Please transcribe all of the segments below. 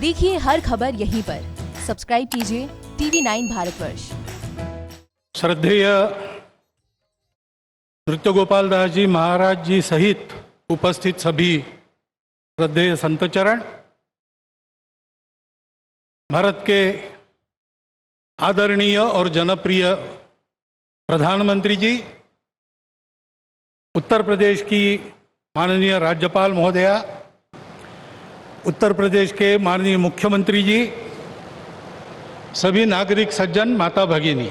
देखिए हर खबर यहीं पर। सब्सक्राइब कीजिए TV9 भारतवर्ष। श्रद्धेय नृत्य गोपाल दास जी महाराज जी सहित उपस्थित सभी श्रद्धेय संतचरण, भारत के आदरणीय और जनप्रिय प्रधानमंत्री जी, उत्तर प्रदेश की माननीय राज्यपाल महोदया, उत्तर प्रदेश के माननीय मुख्यमंत्री जी, सभी नागरिक सज्जन, माता भगिनी,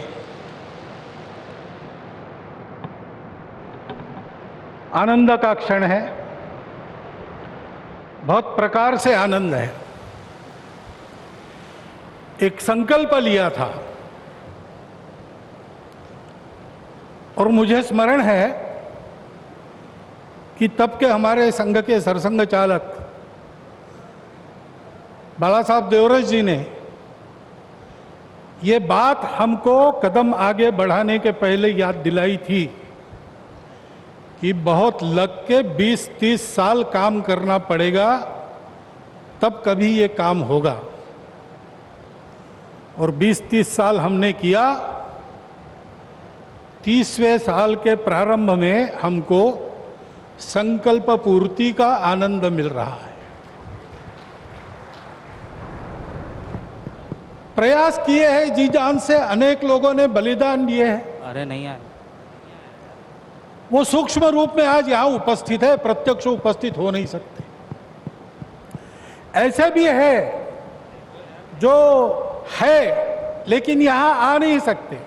आनंद का क्षण है। बहुत प्रकार से आनंद है। एक संकल्प लिया था और मुझे स्मरण है कि तब के हमारे संघ के सरसंघ चालक बाला साहब देवरस जी ने ये बात हमको कदम आगे बढ़ाने के पहले याद दिलाई थी कि बहुत लग के 20-30 साल काम करना पड़ेगा, तब कभी ये काम होगा। और 20-30 साल हमने किया। 30वें साल के प्रारंभ में हमको संकल्प पूर्ति का आनंद मिल रहा है। प्रयास किए हैं जी जान से, अनेक लोगों ने बलिदान दिए हैं। अरे नहीं आए, वो सूक्ष्म रूप में आज यहां उपस्थित है, प्रत्यक्ष उपस्थित हो नहीं सकते। ऐसे भी है जो है लेकिन यहां आ नहीं सकते।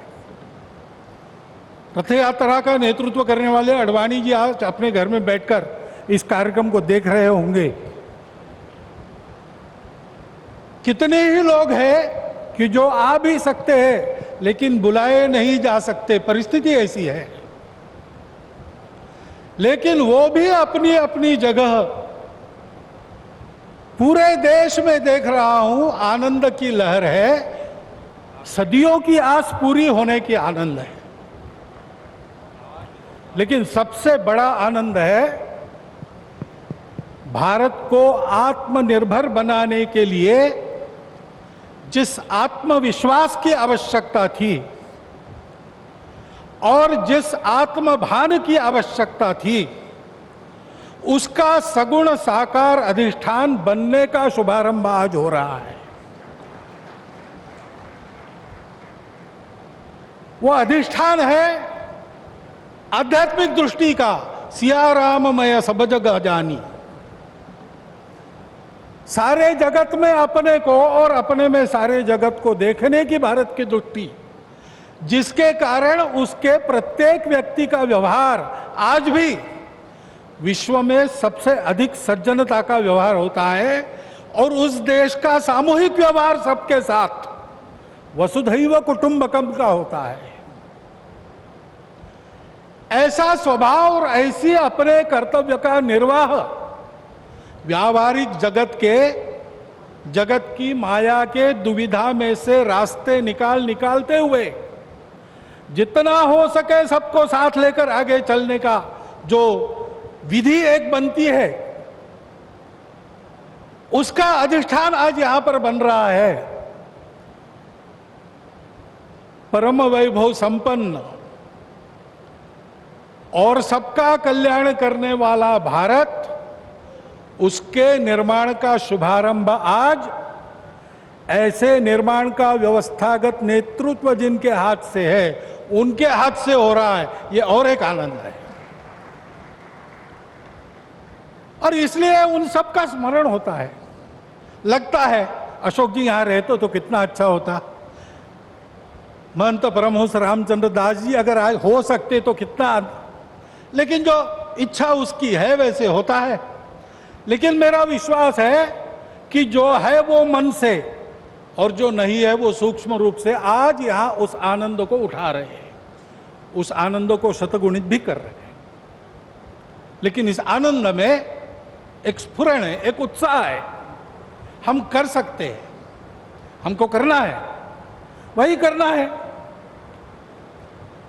रथ यात्रा का नेतृत्व करने वाले अडवाणी जी आज अपने घर में बैठकर इस कार्यक्रम को देख रहे होंगे। कितने ही लोग हैं कि जो आ भी सकते हैं लेकिन बुलाए नहीं जा सकते, परिस्थिति ऐसी है। लेकिन वो भी अपनी अपनी जगह, पूरे देश में देख रहा हूं आनंद की लहर है। सदियों की आस पूरी होने की आनंद है। लेकिन सबसे बड़ा आनंद है भारत को आत्मनिर्भर बनाने के लिए जिस आत्मविश्वास की आवश्यकता थी और जिस आत्मभान की आवश्यकता थी, उसका सगुण साकार अधिष्ठान बनने का शुभारंभ आज हो रहा है। वो अधिष्ठान है आध्यात्मिक दृष्टि का, सिया राममय सब जग जानी। सारे जगत में अपने को और अपने में सारे जगत को देखने की भारत की दृष्टि, जिसके कारण उसके प्रत्येक व्यक्ति का व्यवहार आज भी विश्व में सबसे अधिक सज्जनता का व्यवहार होता है और उस देश का सामूहिक व्यवहार सबके साथ वसुधैव कुटुंबकम का होता है। ऐसा स्वभाव और ऐसी अपने कर्तव्य का निर्वाह व्यावहारिक जगत की माया के दुविधा में से रास्ते निकालते हुए जितना हो सके सबको साथ लेकर आगे चलने का जो विधि एक बनती है, उसका अधिष्ठान आज यहां पर बन रहा है। परम वैभव संपन्न और सबका कल्याण करने वाला भारत, उसके निर्माण का शुभारंभ आज ऐसे निर्माण का व्यवस्थागत नेतृत्व जिनके हाथ से है, उनके हाथ से हो रहा है। ये और एक आनंद है। और इसलिए उन सब का स्मरण होता है। लगता है अशोक जी यहां रहते तो कितना अच्छा होता, महंत परमहंस रामचंद्र दास जी अगर आज हो सकते तो कितना। लेकिन जो इच्छा उसकी है वैसे होता है। लेकिन मेरा विश्वास है कि जो है वो मन से और जो नहीं है वो सूक्ष्म रूप से आज यहां उस आनंद को उठा रहे हैं, उस आनंद को शतगुणित भी कर रहे हैं। लेकिन इस आनंद में एक स्फुरण है, एक उत्साह है। हम कर सकते हैं, हमको करना है, वही करना है।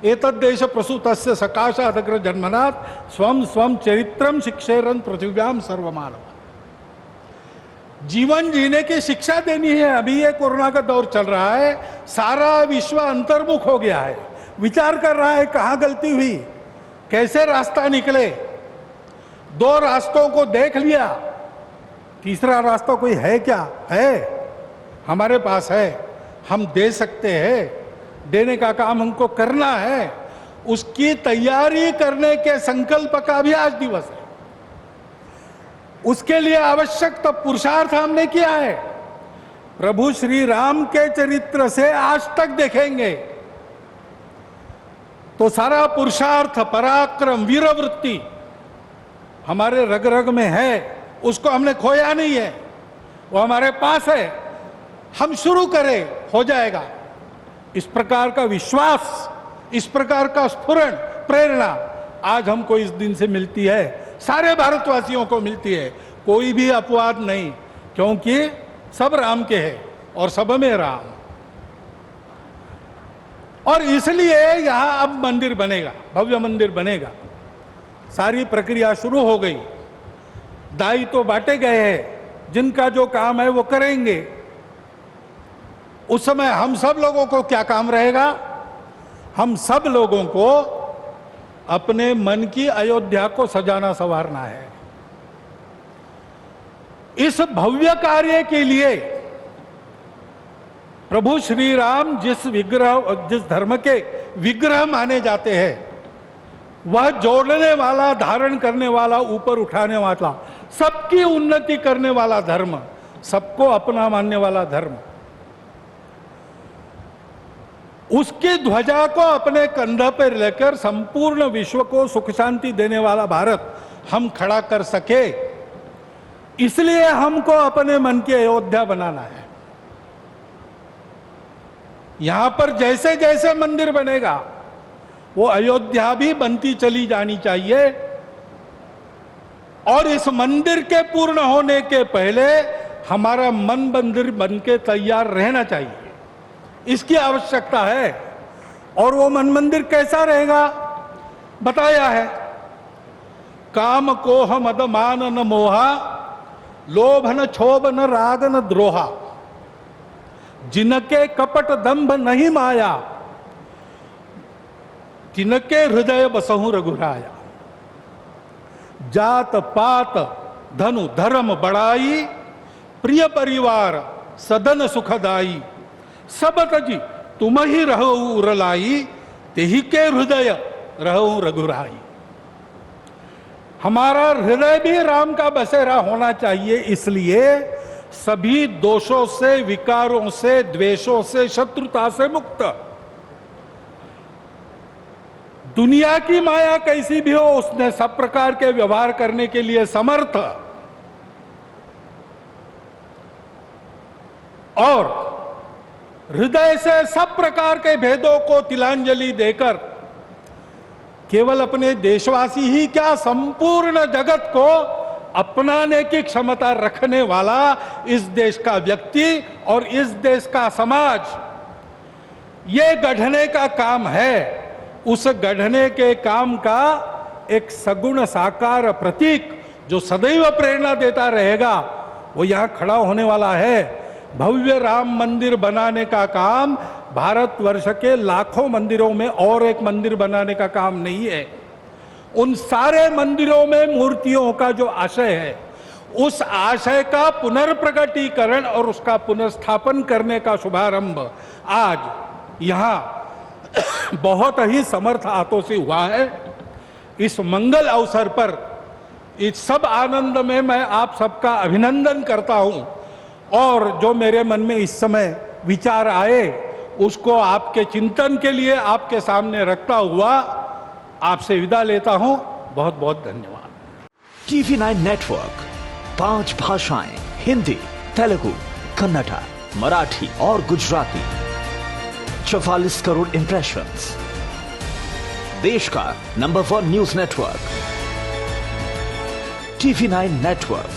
एतद्देश प्रसूतस्य सकाशादग्र जन्मनात् स्वम स्वम चरित्रम शिक्षेरन पृथिव्याम सर्वमानव। जीवन जीने की शिक्षा देनी है। अभी ये कोरोना का दौर चल रहा है, सारा विश्व अंतर्मुख हो गया है, विचार कर रहा है कहाँ गलती हुई, कैसे रास्ता निकले। दो रास्तों को देख लिया, तीसरा रास्ता कोई है क्या? है, हमारे पास है, हम दे सकते हैं, देने का काम हमको करना है। उसकी तैयारी करने के संकल्प का भी आज दिवस है। उसके लिए आवश्यक तो पुरुषार्थ हमने किया है। प्रभु श्री राम के चरित्र से आज तक देखेंगे तो सारा पुरुषार्थ, पराक्रम, वीरवृत्ति हमारे रग रग में है। उसको हमने खोया नहीं है, वो हमारे पास है। हम शुरू करें, हो जाएगा। इस प्रकार का विश्वास, इस प्रकार का स्फुरण, प्रेरणा आज हमको इस दिन से मिलती है, सारे भारतवासियों को मिलती है। कोई भी अपवाद नहीं, क्योंकि सब राम के हैं और सब में राम। और इसलिए यहां अब मंदिर बनेगा, भव्य मंदिर बनेगा। सारी प्रक्रिया शुरू हो गई, दायित्व तो बांटे गए हैं, जिनका जो काम है वो करेंगे। उस समय हम सब लोगों को क्या काम रहेगा? हम सब लोगों को अपने मन की अयोध्या को सजाना संवारना है। इस भव्य कार्य के लिए प्रभु श्री राम जिस धर्म के विग्रह माने जाते हैं, वह जोड़ने वाला, धारण करने वाला, ऊपर उठाने वाला, सबकी उन्नति करने वाला धर्म, सबको अपना मानने वाला धर्म, उसकी ध्वजा को अपने कंधा पर लेकर संपूर्ण विश्व को सुख शांति देने वाला भारत हम खड़ा कर सके, इसलिए हमको अपने मन की अयोध्या बनाना है। यहां पर जैसे जैसे मंदिर बनेगा वो अयोध्या भी बनती चली जानी चाहिए। और इस मंदिर के पूर्ण होने के पहले हमारा मन मंदिर बनके तैयार रहना चाहिए, इसकी आवश्यकता है। और वो मन मंदिर कैसा रहेगा बताया है। काम कोह मद मान न मोहा, लोभ न क्षोभ न राग न द्रोहा, जिनके कपट दंभ नहीं माया, तिनके हृदय बसहु रघुराया। जात पात धनु धर्म बढ़ाई, प्रिय परिवार सदन सुखदाई, सब तजी तुम ही रहो उरलाई, तेहि के हृदय रहो रघुराई। हमारा हृदय भी राम का बसेरा होना चाहिए। इसलिए सभी दोषों से, विकारों से, द्वेषों से, शत्रुता से मुक्त। दुनिया की माया कैसी भी हो, उसने सब प्रकार के व्यवहार करने के लिए समर्थ। और हृदय से सब प्रकार के भेदों को तिलांजलि देकर केवल अपने देशवासी ही क्या, संपूर्ण जगत को अपनाने की क्षमता रखने वाला इस देश का व्यक्ति और इस देश का समाज, ये गढ़ने का काम है। उस गढ़ने के काम का एक सगुण साकार प्रतीक जो सदैव प्रेरणा देता रहेगा, वो यहां खड़ा होने वाला है। भव्य राम मंदिर बनाने का काम भारतवर्ष के लाखों मंदिरों में और एक मंदिर बनाने का काम नहीं है। उन सारे मंदिरों में मूर्तियों का जो आशय है, उस आशय का पुनर्प्रकटीकरण और उसका पुनर्स्थापन करने का शुभारंभ आज यहां बहुत ही समर्थ हाथों से हुआ है। इस मंगल अवसर पर इस सब आनंद में मैं आप सबका अभिनंदन करता हूं। और जो मेरे मन में इस समय विचार आए, उसको आपके चिंतन के लिए आपके सामने रखता हुआ आपसे विदा लेता हूं। बहुत बहुत धन्यवाद। TV9 नेटवर्क 5 भाषाएं, हिंदी, तेलुगु, कन्नड़ा, मराठी और गुजराती, 44 करोड़ इंप्रेशंस, देश का number 1 news network. TV9 network,